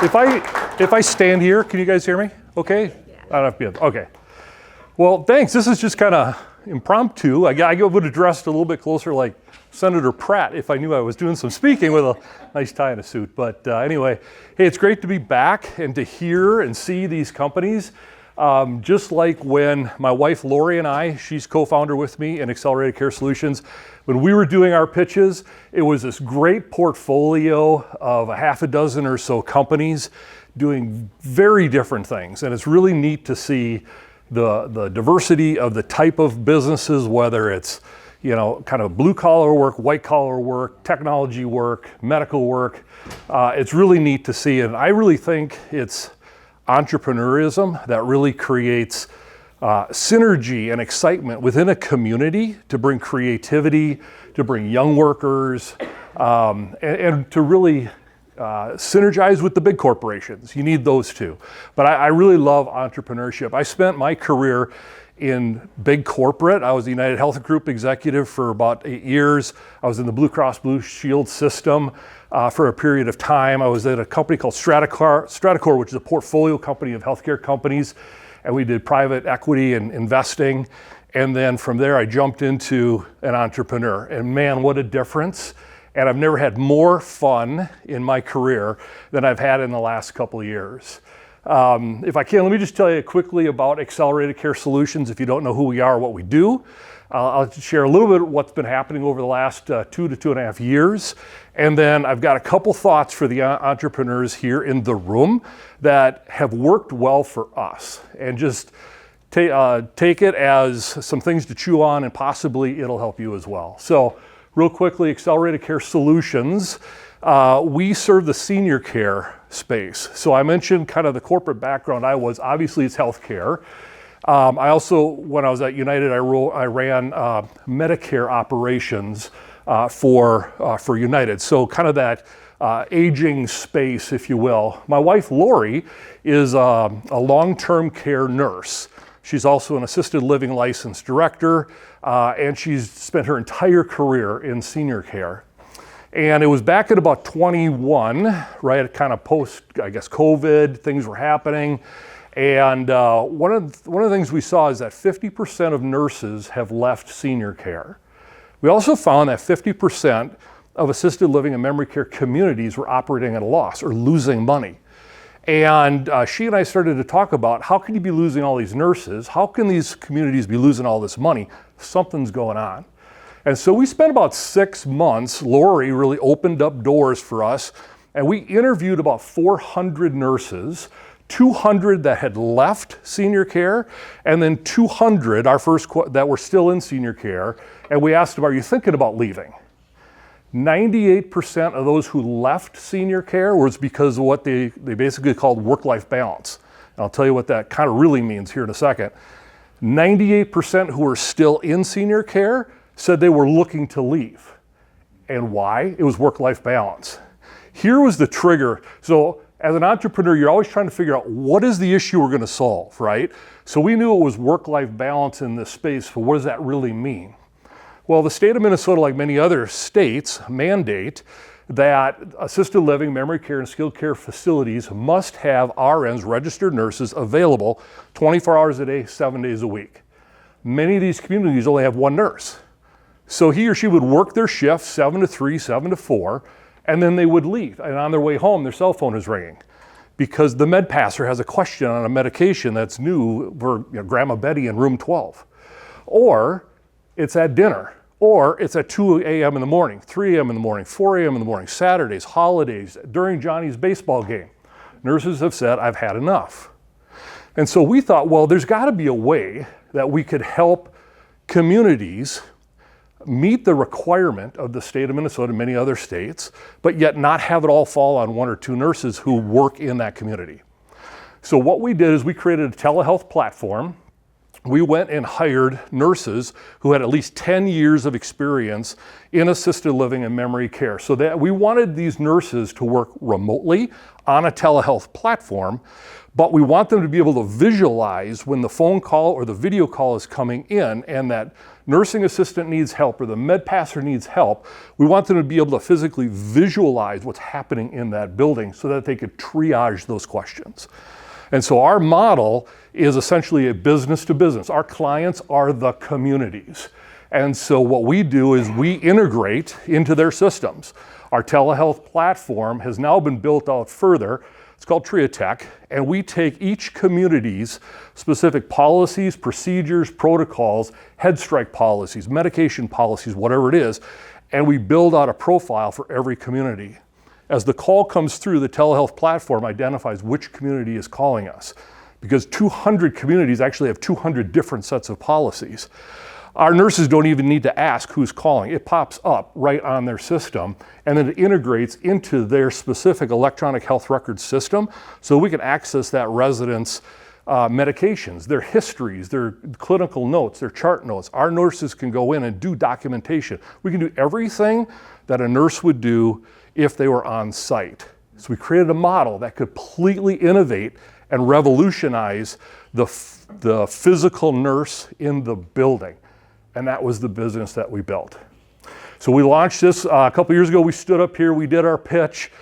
If I stand here, can you guys hear me? Okay? Yeah. I don't have to be, okay. Well, thanks. This is just kind of impromptu. I would have dressed a little bit closer like Senator Pratt if I knew I was doing some speaking with a nice tie and a suit. But anyway, hey, it's great to be back and to hear and see these companies. Just like when my wife Lori and I, she's co-founder with me in Accelerated Care Solutions, when we were doing our pitches, it was this great portfolio of a half a dozen or so companies doing very different things. And it's really neat to see the diversity of the type of businesses, whether it's, you know, kind of blue collar work, white collar work, technology work, medical work. It's really neat to see. And I really think it's entrepreneurism that really creates synergy and excitement within a community to bring creativity, to bring young workers, and to really synergize with the big corporations. You need those too. But I really love entrepreneurship. I spent my career in big corporate. I was the United Health Group executive for about 8 years. I was in the Blue Cross Blue Shield system for a period of time. I was at a company called Stratacor, which is a portfolio company of healthcare companies. And we did private equity and investing. And then from there, I jumped into an entrepreneur. And man, what a difference. And I've never had more fun in my career than I've had in the last couple of years. If I can, let me just tell you quickly about Accelerated Care Solutions. If you don't know who we are or what we do, I'll share a little bit of what's been happening over the last 2 to 2.5 years. And then I've got a couple thoughts for the entrepreneurs here in the room that have worked well for us. And just take it as some things to chew on, and possibly it'll help you as well. So real quickly, Accelerated Care Solutions, we serve the senior care space. So I mentioned kind of the corporate background I was. Obviously, it's healthcare. I also, when I was at United, I ran Medicare operations for United. So kind of that aging space, if you will. My wife, Lori, is a long-term care nurse. She's also an assisted living licensed director, and she's spent her entire career in senior care. And it was back at about 21, right, kind of post, I guess, COVID, things were happening. And one of the things we saw is that 50% of nurses have left senior care. We also found that 50% of assisted living and memory care communities were operating at a loss or losing money. And she and I started to talk about, how can you be losing all these nurses? How can these communities be losing all this money? Something's going on. And so we spent about 6 months. Lori really opened up doors for us, and we interviewed about 400 nurses, 200 that had left senior care, and then 200, our first that were still in senior care. And we asked them, are you thinking about leaving? 98% of those who left senior care was because of what they basically called work-life balance. And I'll tell you what that kind of really means here in a second. 98% who were still in senior care said they were looking to leave. And why? It was work-life balance. Here was the trigger. So as an entrepreneur, you're always trying to figure out what is the issue we're going to solve, right? So we knew it was work-life balance in this space, but what does that really mean? Well, the state of Minnesota, like many other states, mandate that assisted living, memory care, and skilled care facilities must have RNs, registered nurses, available 24 hours a day, 7 days a week. Many of these communities only have one nurse. So he or she would work their shift 7 to 3, 7 to 4, and then they would leave. And on their way home, their cell phone is ringing because the med passer has a question on a medication that's new for Grandma Betty in room 12. Or it's at dinner. Or it's at 2 a.m. in the morning, 3 a.m. in the morning, 4 a.m. in the morning, Saturdays, holidays, during Johnny's baseball game. Nurses have said, I've had enough. And so we thought, well, there's got to be a way that we could help communities meet the requirement of the state of Minnesota and many other states, but yet not have it all fall on 1 or 2 nurses who work in that community. So what we did is we created a telehealth platform we went and hired nurses who had at least 10 years of experience in assisted living and memory care. So that we wanted these nurses to work remotely on a telehealth platform, but we want them to be able to visualize when the phone call or the video call is coming in and that nursing assistant needs help or the med passer needs help. We want them to be able to physically visualize what's happening in that building so that they could triage those questions. And so our model is essentially a business to business. Our clients are the communities. And so what we do is we integrate into their systems. Our telehealth platform has now been built out further. It's called TriaTech, and we take each community's specific policies, procedures, protocols, head strike policies, medication policies, whatever it is, and we build out a profile for every community. As the call comes through, the telehealth platform identifies which community is calling us, because 200 communities actually have 200 different sets of policies. Our nurses don't even need to ask who's calling. It pops up right on their system, and then it integrates into their specific electronic health record system so we can access that resident's medications, their histories, their clinical notes, their chart notes. Our nurses can go in and do documentation. We can do everything that a nurse would do if they were on site. So we created a model that could completely innovate and revolutionize the physical nurse in the building. And that was the business that we built. So we launched this a couple years ago. We stood up here, we did our pitch.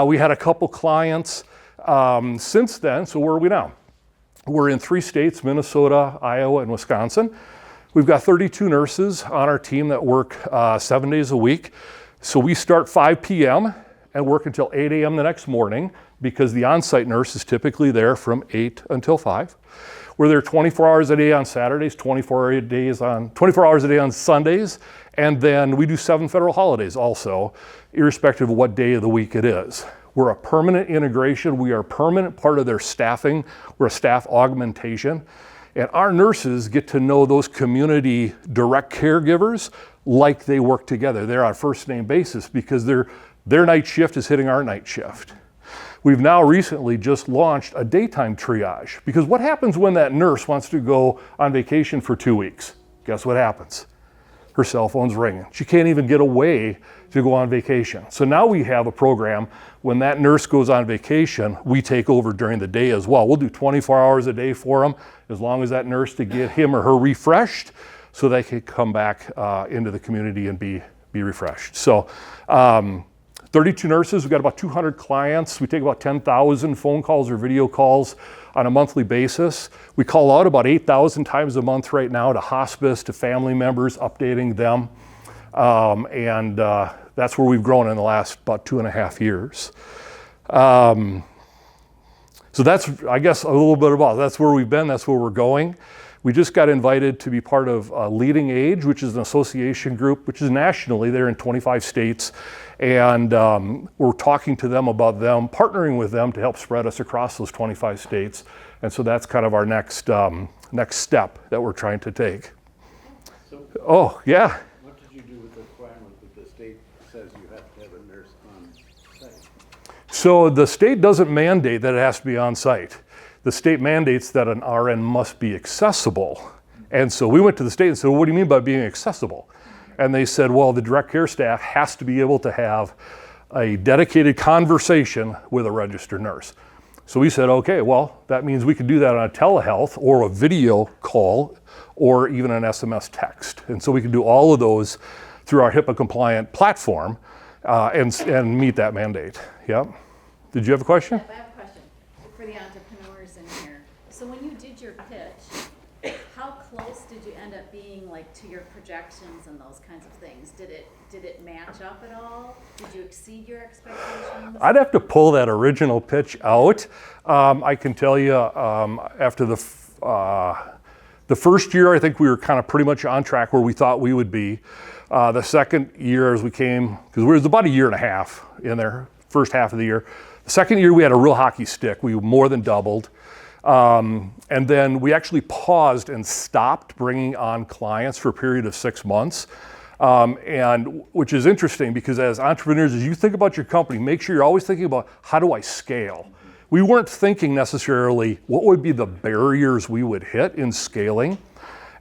We had a couple clients. Since then, so where are we now? We're in 3 states, Minnesota, Iowa, and Wisconsin. We've got 32 nurses on our team that work 7 days a week. So we start 5 p.m. and work until 8 a.m. the next morning because the on-site nurse is typically there from 8 until 5. We're there 24 hours a day on Saturdays, 24 hours a day on Sundays, and then we do 7 federal holidays also, irrespective of what day of the week it is. We're a permanent integration. We are a permanent part of their staffing. We're a staff augmentation. And our nurses get to know those community direct caregivers like they work together. They're on a first name basis because their night shift is hitting our night shift. We've now recently just launched a daytime triage because what happens when that nurse wants to go on vacation for 2 weeks? Guess what happens? Her cell phone's ringing. She can't even get away to go on vacation. So now we have a program when that nurse goes on vacation, we take over during the day as well. We'll do 24 hours a day for them as long as that nurse to get him or her refreshed so they can come back into the community and be refreshed. So 32 nurses, we've got about 200 clients. We take about 10,000 phone calls or video calls on a monthly basis. We call out about 8,000 times a month right now to hospice, to family members, updating them. That's where we've grown in the last about 2.5 years. So that's, I guess, a little bit about, that's where we've been, that's where we're going. We just got invited to be part of Leading Age, which is an association group, which is nationally, they're in 25 states. And we're talking to them about them, partnering with them to help spread us across those 25 states. And so that's kind of our next step that we're trying to take. So, oh, yeah. what did you do with the requirement that the state says you have to have a nurse on site? So the state doesn't mandate that it has to be on site. The state mandates that an RN must be accessible. And so we went to the state and said, well, what do you mean by being accessible? And they said, well, the direct care staff has to be able to have a dedicated conversation with a registered nurse. So we said, okay, well, that means we could do that on a telehealth or a video call or even an SMS text. And so we can do all of those through our HIPAA compliant platform and meet that mandate. Yep. Did you have a question? I have a question for the entrepreneurs in here. So when you did your pitch, how close did you end up being, like, to your projections and those kinds of things? Did it match up at all? Did you exceed your expectations? I'd have to pull that original pitch out. I can tell you after the first year, I think we were kind of pretty much on track where we thought we would be. The second year as we came, because it was about 1.5 years in there, first half of the year. The second year we had a real hockey stick. We more than doubled. And then we actually paused and stopped bringing on clients for a period of 6 months. And which is interesting because as entrepreneurs, as you think about your company, make sure you're always thinking about how do I scale? We weren't thinking necessarily what would be the barriers we would hit in scaling.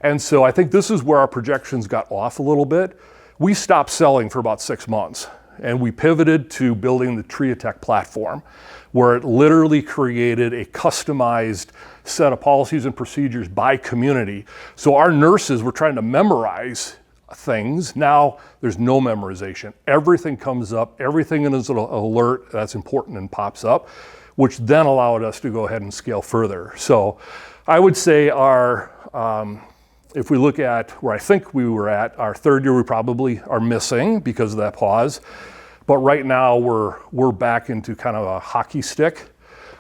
And so I think this is where our projections got off a little bit. We stopped selling for about 6 months, and we pivoted to building the TriaTech platform, where it literally created a customized set of policies and procedures by community. So our nurses were trying to memorize things. Now there's no memorization. Everything comes up, everything is an alert that's important and pops up, which then allowed us to go ahead and scale further. So I would say if we look at where I think we were at, our third year we probably are missing because of that pause. But right now we're back into kind of a hockey stick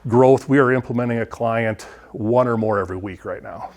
growth. We are implementing a client 1 or more every week right now.